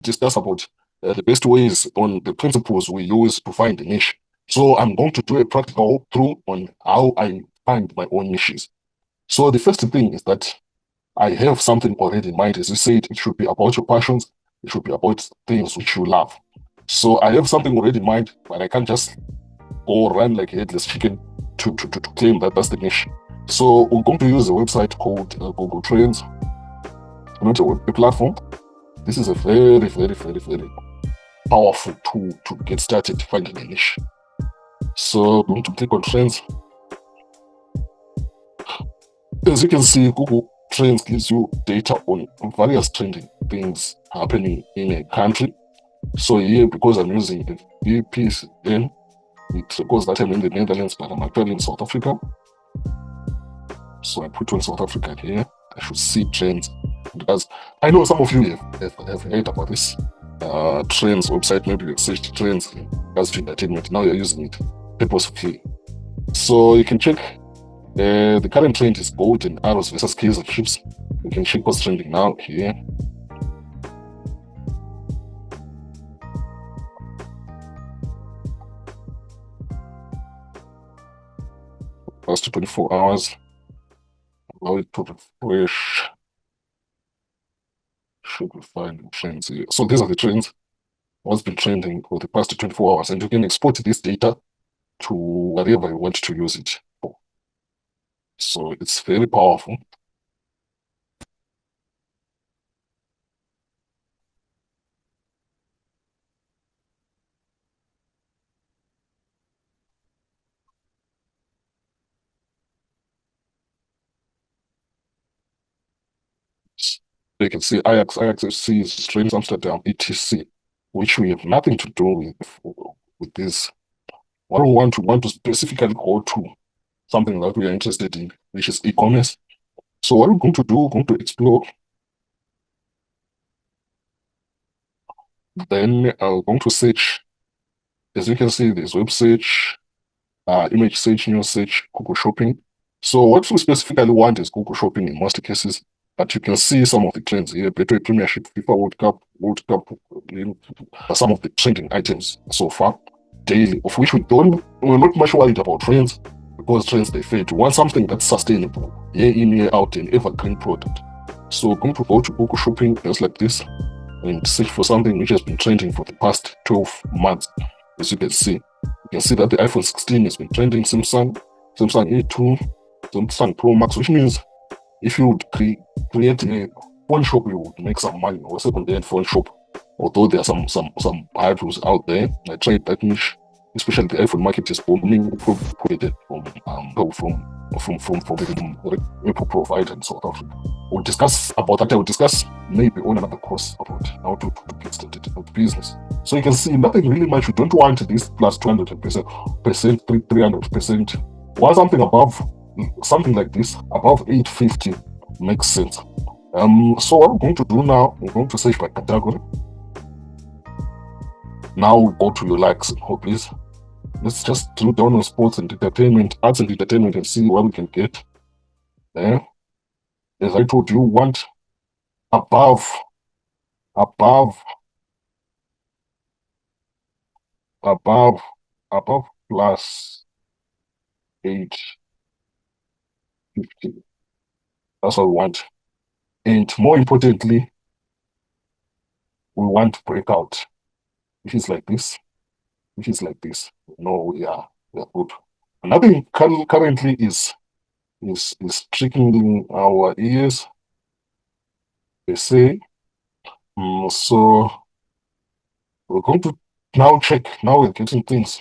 discuss about the best ways on the principles we use to find a niche. So I'm going to do a practical walkthrough on how I find my own niches. So the first thing is that I have something already in mind. As you said, it should be about your passions. It should be about things which you love. So I have something already in mind, but I can't just go run like a headless chicken to claim that that's the niche. So we're going to use a website called Google Trends, not a web platform. This is a very, very, very, very powerful tool to get started finding a niche. So I'm going to click on Trends. As you can see, Google Trends gives you data on various trending things happening in a country. So here, because I'm using the VPN, it goes that I'm in the Netherlands, but I'm actually in South Africa. So I put on South Africa here. I should see trends, because I know some of you have heard about this trends website. Maybe you searched trends as entertainment. Now you're using it purposefully. So you can check the current trend is gold and arrows versus keys and ships. You can check what's trending now here. Past 24 hours. Allow it to refresh. Should we find trends here? So these are the trends. What's been trending for the past 24 hours, and you can export this data to whatever you want to use it for. So it's very powerful. You can see Ajax FC is Trains Amsterdam, etc., which we have nothing to do with this. What we want to specifically go to something that we are interested in, which is e-commerce. So what we're going to do, we're going to explore. Then we're going to search. As you can see, there's web search, image search, news search, Google Shopping. So what we specifically want is Google Shopping in most cases, but you can see some of the trends here: Betway Premiership, FIFA World Cup, some of the trending items so far daily, of which we're not much worried about trends, because trends they fade. We want something that's sustainable, year in, year out, an evergreen product. So we're going to go to Google Shopping just like this and search for something which has been trending for the past 12 months. As you can see that the iPhone 16 has been trending, Samsung A2, Samsung Pro Max, which means if you would create a phone shop, you would make some money, or second-hand phone shop. Although there are some bad tools out there, I tried that niche, especially the iPhone market is booming from the Apple provider in South Africa. We'll discuss about that. I will discuss maybe on another course about how to get started in the business. So you can see nothing really much. We don't want this plus 200%, 300%. Want something above, something like this, above 850 makes sense. So what we're going to do now, we're going to search by category. Now we go to your likes and hobbies. Let's just drill down on sports and entertainment, arts and entertainment, and see what we can get there. As I told you, want above plus 850. That's what we want. And more importantly, we want to break out. If it's like this, no, we are good. Another thing currently is trickling our ears, they say. So we're going to now check. Now we're getting things.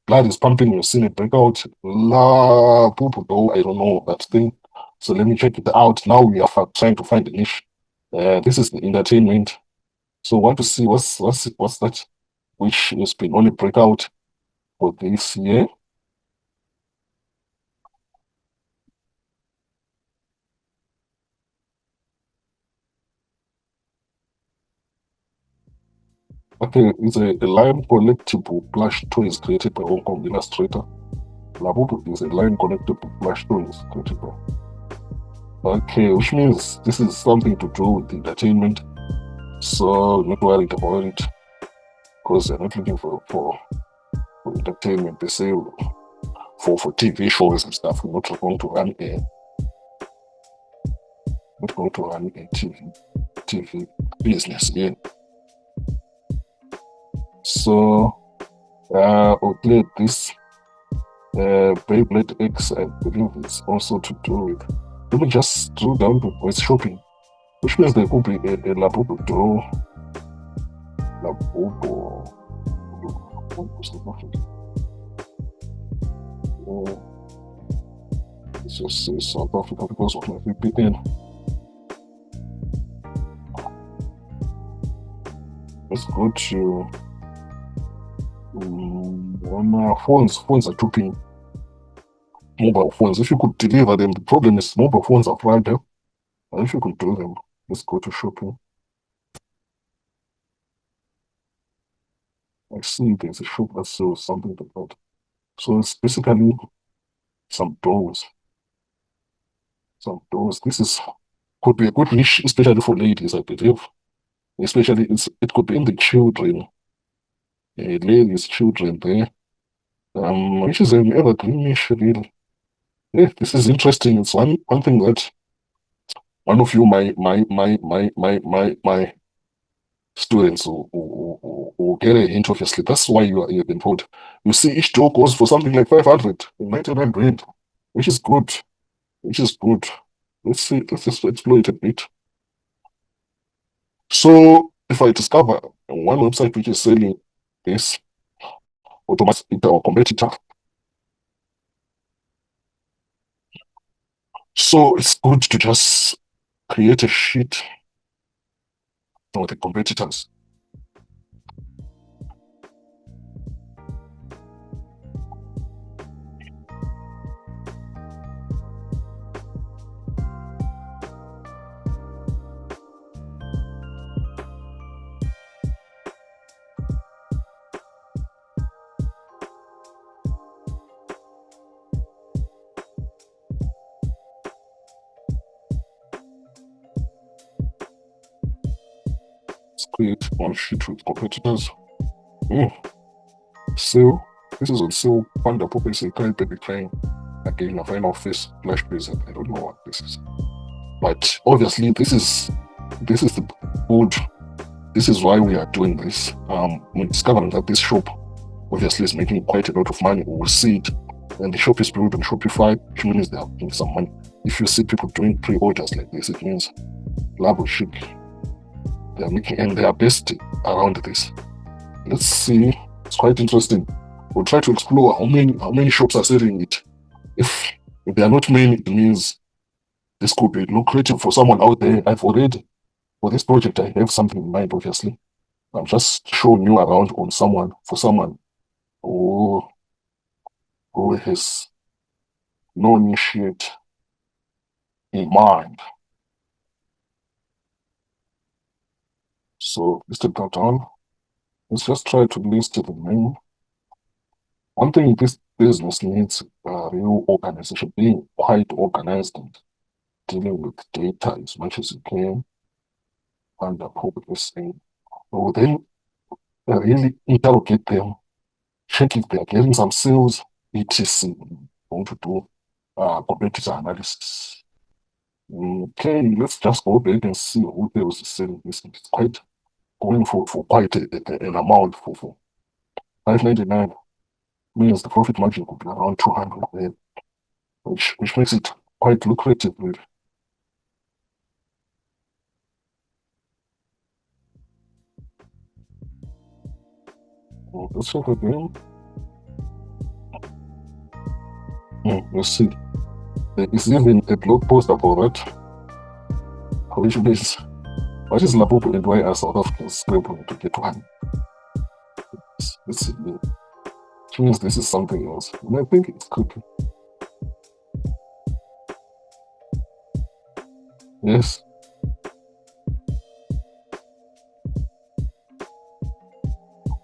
Blood is pumping. We've seen it break out. La poo, I don't know that thing. So let me check it out. Now we are trying to find a niche. This is the entertainment. So I want to see what's that, which has been only breakout for this year. Okay, it's a line collectible plush toys created by Hong Kong illustrator. Labubu is a line collectible plush toys created by. Okay, which means this is something to do with entertainment. So not worried about it because they're not looking for entertainment per se, for TV shows and stuff. We're not going to run a TV business here. So we'll play this Beyblade X, I believe it's also to do with. Let me just scroll down with shopping, which means there could be a Labubu door. Labubu. Let's just say South Africa because of my VPN. Let's go to phones are dropping. Mobile phones. If you could deliver them, the problem is mobile phones are fragile. If you could do them, let's go to shopping. I see there's a shop that sells something like that. So it's basically some doors. Some doors. Could be a good niche, especially for ladies, I believe. Especially it could be in the children. Ladies, children there. Which is an evergreen niche really. Yeah, this is interesting. It's one thing that one of you, my students who get a hint, obviously. That's why you've been told. You see, each door goes for something like 500, 99 rand, which is good. Which is good. Let's see, let's just explore it a bit. So if I discover one website which is selling this, automatically our competitor. So it's good to just create a sheet for the competitors. Let's create one sheet with competitors. So this is on sale. Panda Puppets and Kind Baby Crane. Again, a final face flash present. I don't know what this is. But obviously this is the good. This is why we are doing this. We discovered that this shop obviously is making quite a lot of money. We'll see it. And the shop is built on Shopify, which means they are making some money. If you see people doing pre-orders like this, it means Labo Chic. They are making, and they are based around this. Let's see. It's quite interesting. We'll try to explore how many shops are selling it. If there are not many, it means this could be lucrative for someone out there. For this project, I have something in mind, obviously. I'm just showing you around for someone who has no niche yet in mind. So let's take that down. Let's just try to list it in name. One thing this business needs real organization, being quite organized and dealing with data as much as you can. And this thing. So then really interrogate them, check if they are getting some sales, etc. Going to do competitor analysis. Okay, let's just go back and see who else is selling this. It's quite going for quite an amount for 599 means the profit margin could be around 200 there, which makes it quite lucrative really. Let's check again. Let's see. There is even a blog post about that, which means what is Labubu and why are South Africans scrambling to get one? Let's see. Which means this is something else. And I think it's good. Yes.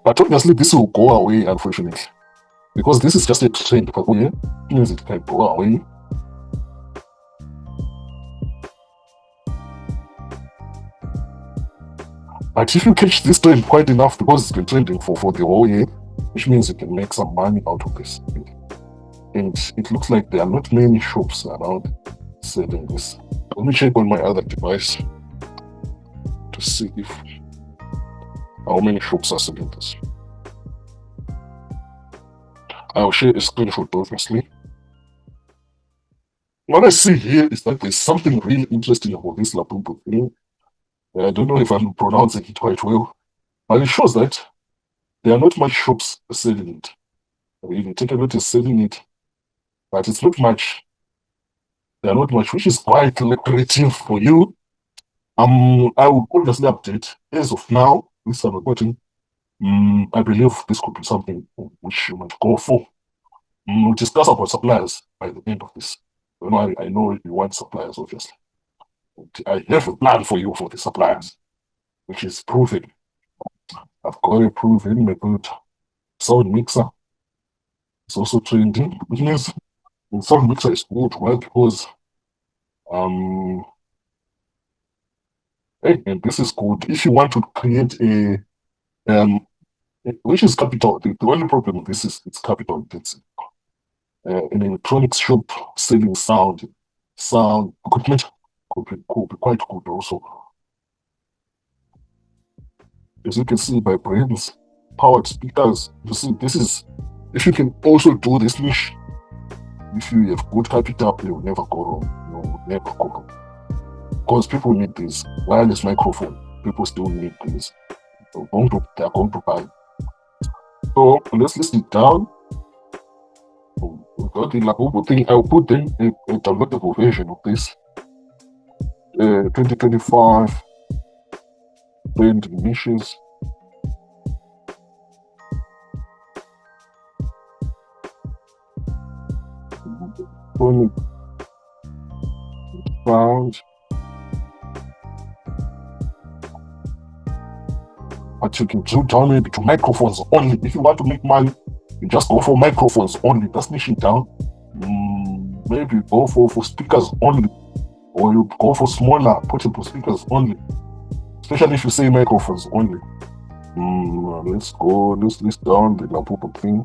But obviously this will go away, unfortunately. Because this is just a trend, but yeah, it means it can go away. But if you catch this trend quite enough, because it's been trending for the whole year, which means you can make some money out of this. And it looks like there are not many shops around selling this. Let me check on my other device to see if how many shops are selling this. I'll share a screenshot, obviously. What I see here is that there's something really interesting about this Labubu thing. I don't know if I'm pronouncing it quite well, but it shows that there are not much shops selling it. Really, take a look is selling it, but it's not much. There are not much, which is quite lucrative for you. I will obviously update. As of now, this I'm recording. I believe this could be something which you might go for. We'll discuss about suppliers by the end of this. You know, I know you want suppliers, obviously. I have a plan for you for the suppliers, which is proven. I've got a proven method. Sound mixer is also trending, which means the sound mixer is good. Why? Because hey, and this is good. If you want to create a which is capital. The only problem with this is it's capital intensive. An electronics shop selling sound equipment could be quite good also. As you can see by brands, powered speakers, you see this is, if you can also do this niche, if you have good capital, you will never go wrong. You will never go wrong. Because people need this wireless microphone. People still need this. They're going to buy. So let's list it down. We got the Labubu thing. I'll put in a downloadable version of this. 2025 trend niches. Found. But you can drill down maybe to microphones only. If you want to make money, you just go for microphones only. That's niching down. Maybe go for speakers only, or you go for smaller portable speakers only. Especially if you say microphones only. Let's list down the Labubu thing.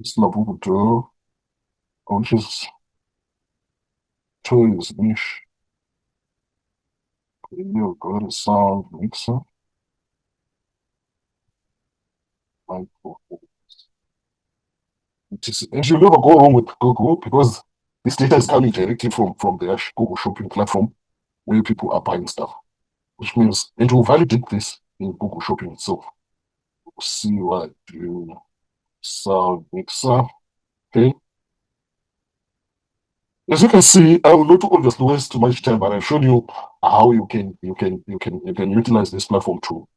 This Labubu 2, which is toys niche. You got a sound mixer. Microphone. And you never go wrong with Google because this data is coming directly from the Google shopping platform where people are buying stuff, which means, and you validate this in Google shopping itself. See what you sound mixer. Okay. As you can see, I will not obviously waste too much time, but I've shown you how you can utilize this platform to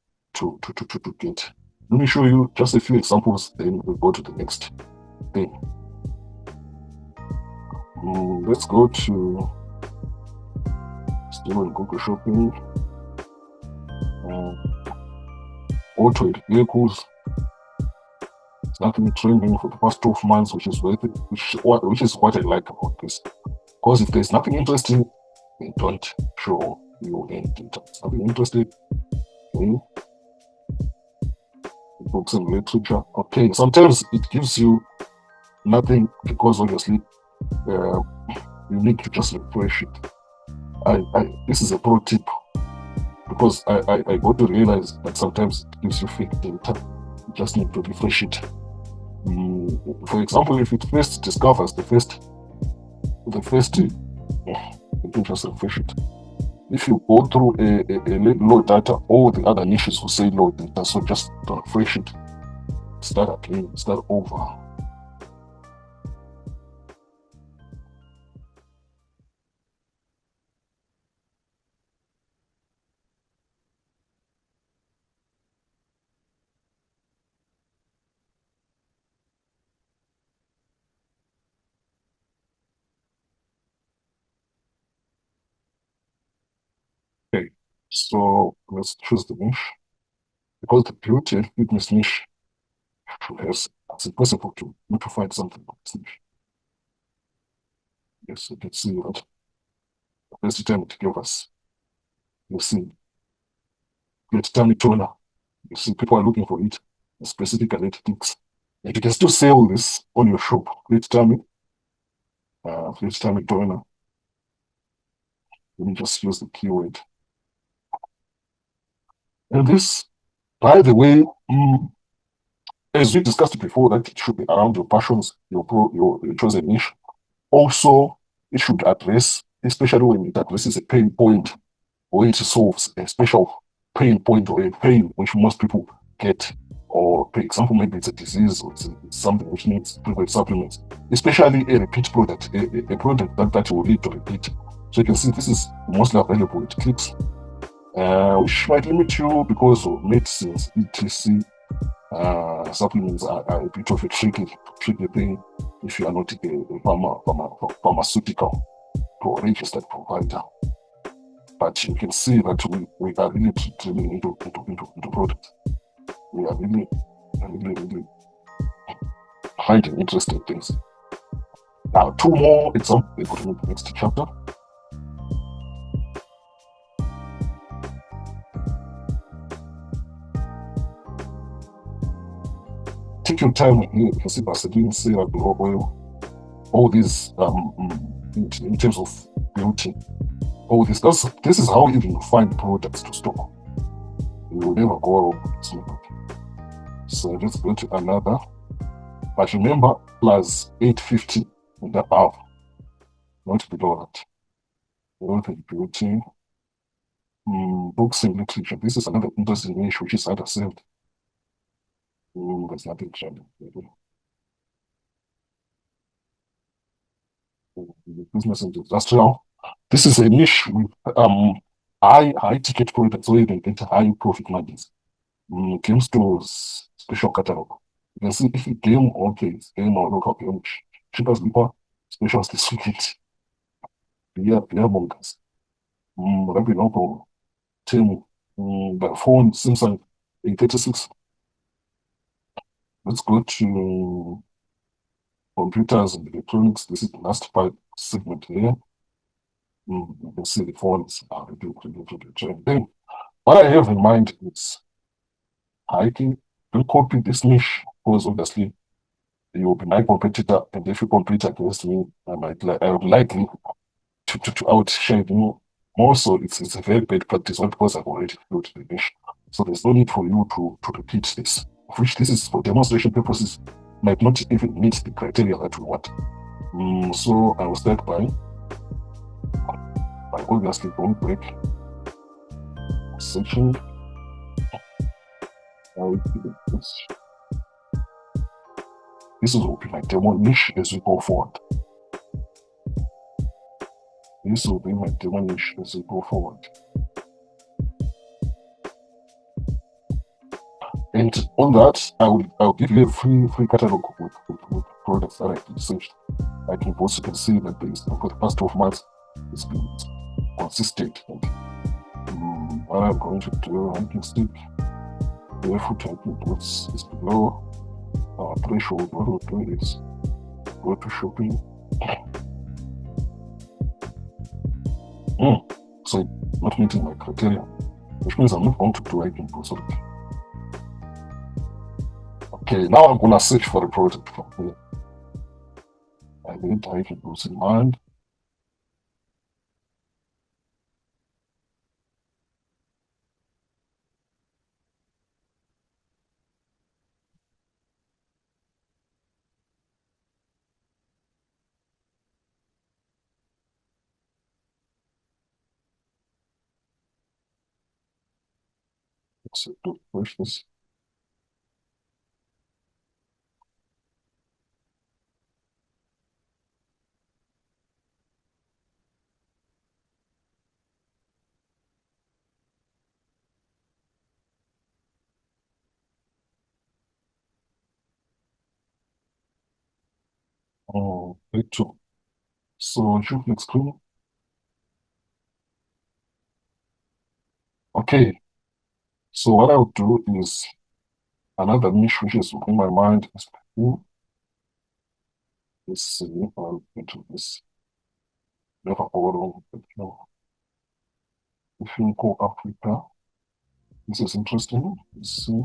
get. Let me show you just a few examples, then we'll go to the next thing. Let's go to still on Google Shopping. Auto vehicles. It's nothing trending for the past 12 months, which is worth it, which is what I like about this. Because if there's nothing interesting, they don't show you any details. Nothing interesting. Okay. Books and literature. Okay, sometimes it gives you nothing because obviously you need to just refresh it. This is a pro tip because I got to realize that sometimes it gives you fake data. You just need to refresh it. For example, if it first discovers the first, you can just refresh it. If you go through a low data, all the other niches will say low data, so just refresh it. Start again, start over. So let's choose the niche. Because the beauty of fitness niche is it's impossible to not to find something on this niche. Yes, you can see that the best time to give us. You see, get tummy toner. You see, people are looking for it, specifically it things. And you can still sell this on your shop. Great tummy toner. Let me just use the keyword. And this, by the way, as we discussed before, that it should be around your passions, your chosen niche. Also, it should address, especially when it addresses a pain point or it solves a special pain point or a pain which most people get. Or, for example, maybe it's a disease or it's something which needs frequent supplements, especially a repeat product, a product that will lead to repeat. So you can see this is mostly available with clicks, which might limit you because of medicines, etc. Supplements are a bit of a tricky thing if you are not a pharmaceutical or registered provider. But you can see that we are really drilling into products. We are really finding interesting things. Now, two more examples. We go to the next chapter. Take your time here. You can see Vaseline, syrup, oil, all these in terms of beauty. All this. This is how even you find products to stock. You will never go wrong with it. So let's go to another. But remember, plus 850 and above, not below that. Wealth and beauty. Books and literature. This is another interesting niche which is underserved. There's nothing trending. Business and industrial. This is a niche with high ticket products where you can get high profit margins. Game stores, special catalog. You can see if you game okay, it's game or local game, cheapest people, specials this weekend. Beer mongers. Maybe local team. The phone Samsung A36. Let's go to computers and electronics. This is the last part segment here. You can see the phones are reduced. Then what I have in mind is hiking. Don't copy this niche because obviously you will be my competitor, and if you compete against me, I would likely to outshine you. More so, it's a very bad practice, not because I've already built the niche. So there's no need for you to repeat this, which this is for demonstration purposes, might not even meet the criteria that we want. So I will start by obviously going back, searching. This will be my demo niche as we go forward. This will be my demo niche as we go forward. And on that, I'll give you a free catalog with products that I've researched. I can also can see that for the past 12 months, it's been consistent. And what I'm going to do, I can stick barefoot what's is below our threshold. What we'll do is go to shopping. So not meeting my criteria, which means I'm not going to do item post. Okay, now I'm gonna search for the product from here. I need item post in mind. Let's push this. Oh, click to. So should screen. Okay, so what I'll do is another niche which is in my mind is perfume. Let's see if I'll into this. Never order perfume. Perfume called Africa. This is interesting. Let's see.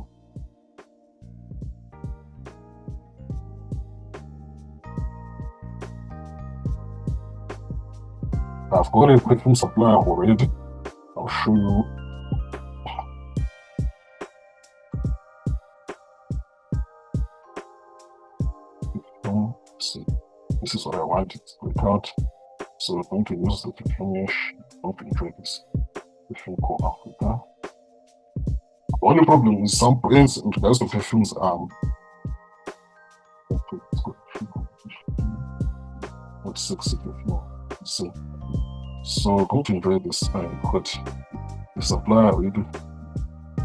I've got a perfume supplier already. I'll show you. See, this is what I want it to break out. So we're going to use the perfume niche. I'm going to enjoy this perfume called Africa. The only problem is some brands in regards to perfumes what's sexy perfume. So I'm going to enjoy this. I got the supplier already.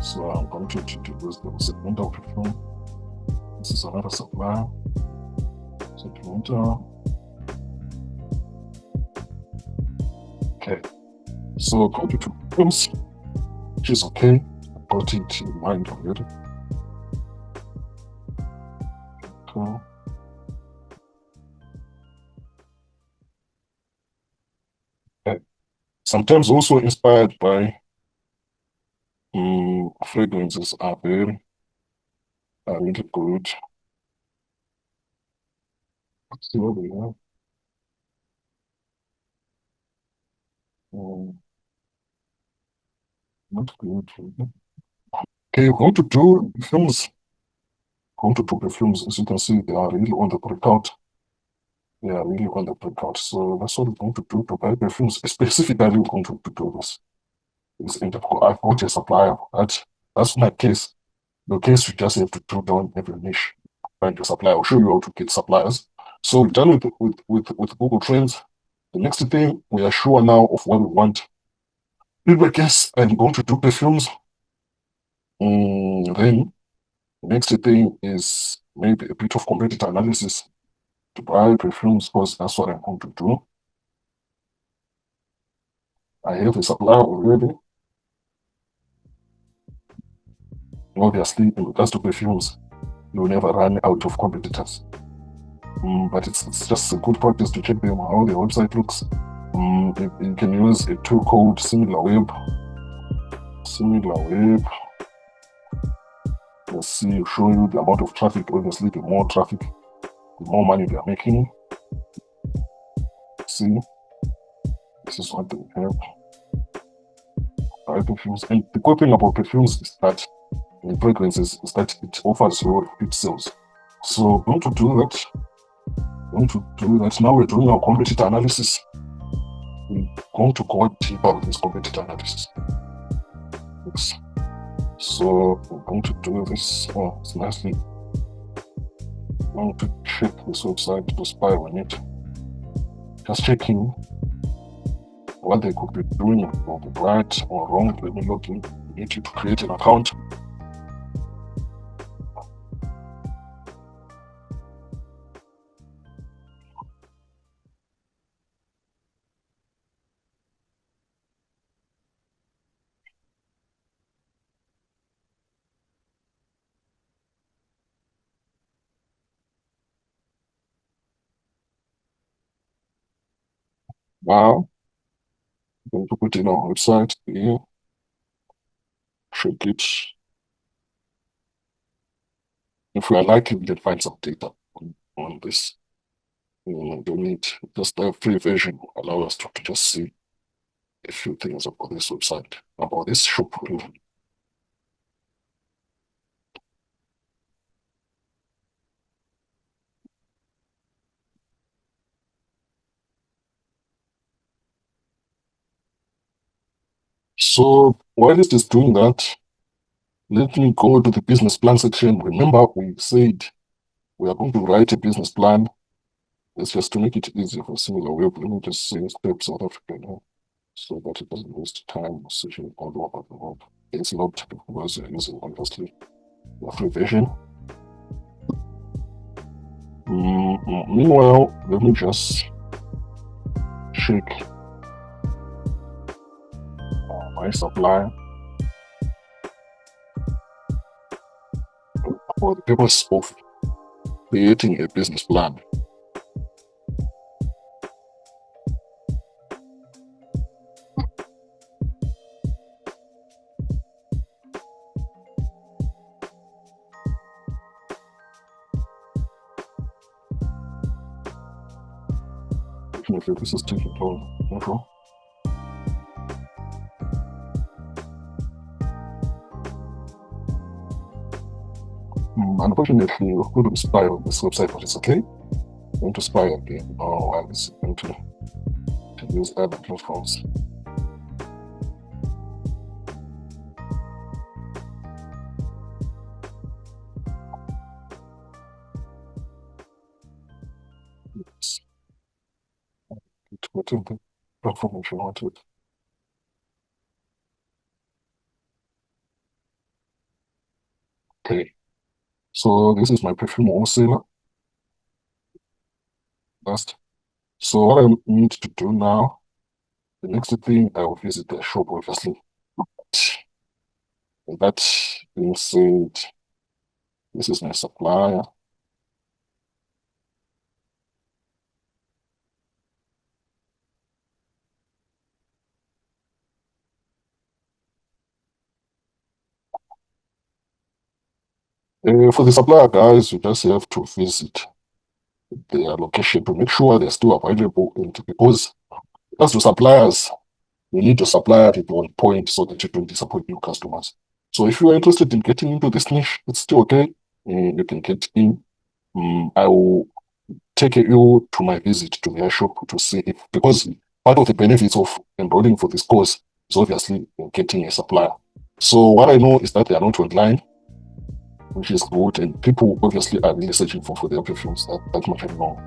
So I'm going to introduce the segmental perfume. This is another supplier. Segmental. Okay. So go to perfumes, which is okay. I got it in mind already. Okay. Sometimes also inspired by fragrances are very really good. Let's see what we have. Not good. Okay, going to do perfumes. Going to do perfumes. As you can see, they are really on the breakout. They are really on the breakout. So that's what we're going to do to buy perfumes. Specifically, we're going to do this. I've got a supplier. That's my case. The case you just have to drill down every niche, find your supplier. I'll show you how to get suppliers. So we're done with Google Trends. The next thing, we are sure now of what we want. I guess I'm going to do perfumes. Then the next thing is maybe a bit of competitor analysis to buy perfumes because that's what I'm going to do. I have a supplier already. Obviously, in regards to perfumes, you'll never run out of competitors. But it's just a good practice to check them how their website looks. You can use a tool called SimilarWeb. SimilarWeb. Let's see, show you the amount of traffic. Obviously, the more traffic, the more money they are making. See, this is what they have. Perfumes. And the good thing about perfumes is that in fragrances is that it offers you repeat sales. So going to do that. Now we're doing our competitor analysis. We're going to go deeper with this competitor analysis. Oops. So we're going to do this. Oh, it's nicely. I'm going to check this website to spy on it. Just checking what they could be doing right or wrong. Let me log in. You need to create an account. Now, I'm going to put in our website here. Check it. If we are lucky, we can find some data on this. We don't need just a free version allow us to just see a few things about this website, about this shop. So while it is doing that, let me go to the business plan section. Remember, we said we are going to write a business plan. It's just to make it easier for SimilarWeb. Let me just say Step South Africa now, so that it doesn't waste time searching all over the world. It's not because you're using obviously the free version. Meanwhile, let me just check my supplier. for the purpose of creating a business plan. Definitely, this is taking control. Unfortunately, we couldn't spy on this website, but it's okay. I'm going to spy again. Oh, I was going to use other platforms. Yes. Go to the platform if you want it. Okay. So this is my perfume wholesaler. Last. So what I need to do now, the next thing I will visit the shop, obviously. That being said, this is my supplier. For the supplier guys, you just have to visit their location to make sure they're still available. And because as to suppliers, you need to supply at one point so that you don't disappoint new customers. So if you are interested in getting into this niche, it's still okay. You can get in. I will take you to my visit to their shop to see if, because part of the benefits of enrolling for this course is obviously getting a supplier. So what I know is that they are not online, which is good, and people obviously are really searching for their perfumes. That much I know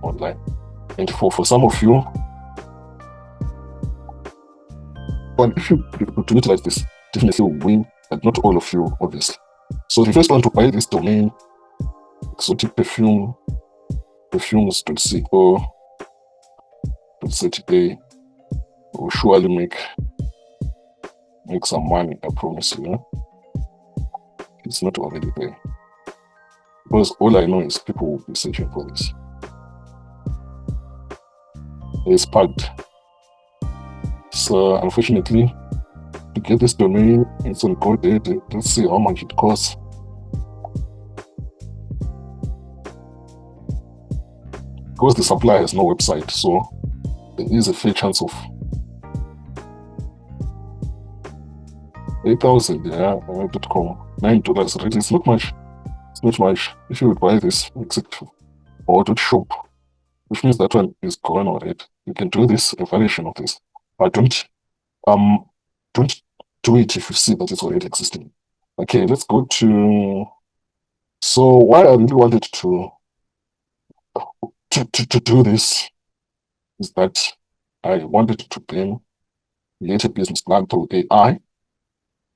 online. And for some of you, but if you to utilize this, definitely will win, but not all of you, obviously. So if you first want to buy this domain, exotic perfumes.co.za, will surely make some money, I promise you. It's not already there. Because all I know is people will be searching for this. It's packed. So unfortunately, to get this domain, it's on go there. Let's see how much it costs. Because the supplier has no website, so there is a fair chance of 8,000, yeah, .com, $9. Really, it's not much. It's not much. If you would buy this, except or .shop, which means that one is gone already. You can do this evaluation of this, but don't do it if you see that it's already existing. Okay, let's go to. So why I really wanted to do this is that I wanted to plan create a business plan through AI.